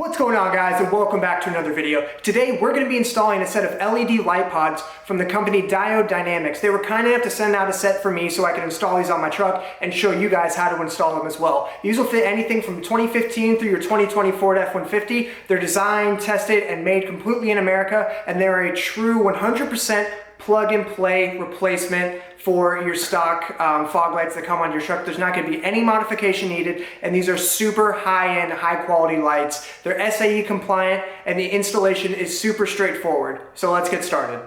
What's going on, guys, and welcome back to another video. Today we're going to be installing a set of LED light pods from the company Diode Dynamics. They were kind enough to send out a set for me so I could install these on my truck and show you guys how to install them as well. These will fit anything from 2015 through your 2020 Ford F-150. They're designed, tested, and made completely in America, and they're a true 100% plug-and-play replacement for your stock fog lights that come on your truck. There's not going to be any modification needed, and these are super high-end, high-quality lights. They're SAE compliant, and the installation is super straightforward. So let's get started.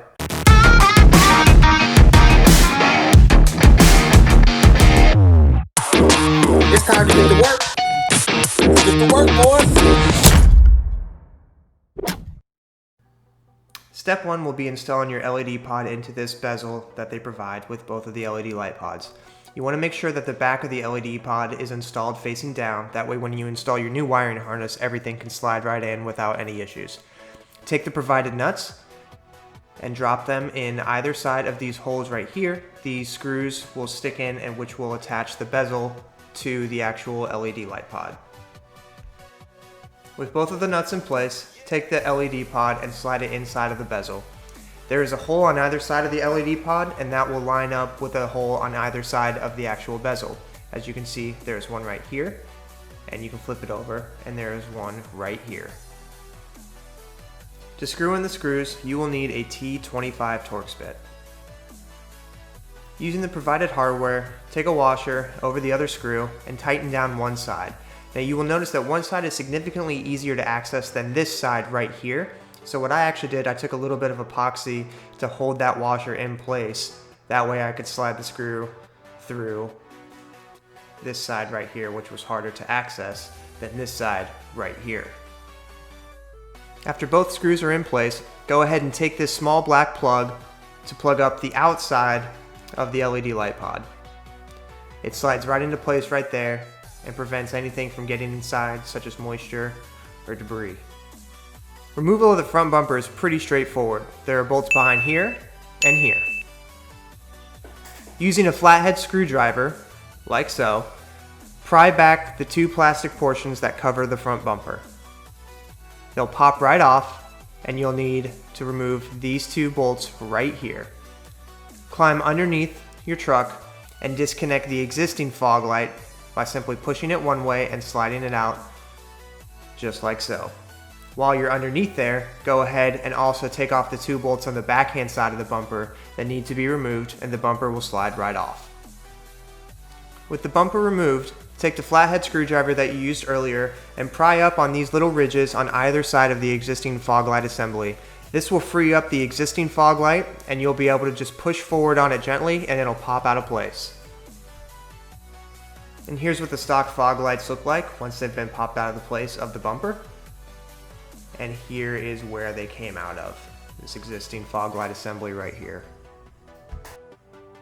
It's time to get to work. Get to work, boys. Step 1 will be installing your LED pod into this bezel that they provide with both of the LED light pods. You want to make sure that the back of the LED pod is installed facing down. That way when you install your new wiring harness, everything can slide right in without any issues. Take the provided nuts and drop them in either side of these holes right here. These screws will stick in, and which will attach the bezel to the actual LED light pod. With both of the nuts in place, take the LED pod and slide it inside of the bezel. There is a hole on either side of the LED pod, and that will line up with a hole on either side of the actual bezel. As you can see, there's one right here, and you can flip it over, and there is one right here. To screw in the screws, you will need a T25 Torx bit. Using the provided hardware, take a washer over the other screw and tighten down one side. Now you will notice that one side is significantly easier to access than this side right here. So what I actually did, I took a little bit of epoxy to hold that washer in place. That way I could slide the screw through this side right here, which was harder to access than this side right here. After both screws are in place, go ahead and take this small black plug to plug up the outside of the LED light pod. It slides right into place right there and prevents anything from getting inside, such as moisture or debris. Removal of the front bumper is pretty straightforward. There are bolts behind here and here. Using a flathead screwdriver, like so, pry back the two plastic portions that cover the front bumper. They'll pop right off, and you'll need to remove these two bolts right here. Climb underneath your truck and disconnect the existing fog light by simply pushing it one way and sliding it out, just like so. While you're underneath there, go ahead and also take off the two bolts on the backhand side of the bumper that need to be removed, and the bumper will slide right off. With the bumper removed, take the flathead screwdriver that you used earlier and pry up on these little ridges on either side of the existing fog light assembly. This will free up the existing fog light, and you'll be able to just push forward on it gently and it'll pop out of place. And here's what the stock fog lights look like once they've been popped out of the place of the bumper. And here is where they came out of, this existing fog light assembly right here.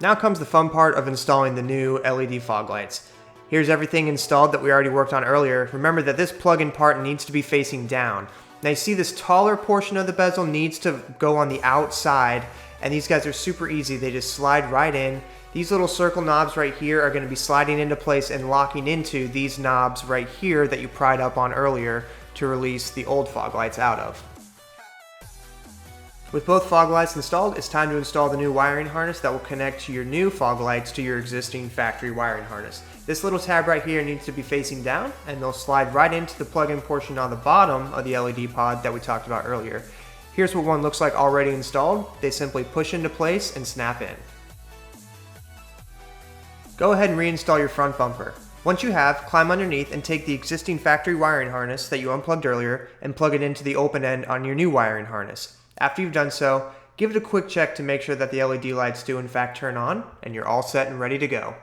Now comes the fun part of installing the new LED fog lights. Here's everything installed that we already worked on earlier. Remember that this plug-in part needs to be facing down. Now you see this taller portion of the bezel needs to go on the outside, and these guys are super easy. They just slide right in. These little circle knobs right here are going to be sliding into place and locking into these knobs right here that you pried up on earlier to release the old fog lights out of. With both fog lights installed, it's time to install the new wiring harness that will connect your new fog lights to your existing factory wiring harness. This little tab right here needs to be facing down, and they'll slide right into the plug-in portion on the bottom of the LED pod that we talked about earlier. Here's what one looks like already installed. They simply push into place and snap in. Go ahead and reinstall your front bumper. Once you have, climb underneath and take the existing factory wiring harness that you unplugged earlier and plug it into the open end on your new wiring harness. After you've done so, give it a quick check to make sure that the LED lights do in fact turn on, and you're all set and ready to go.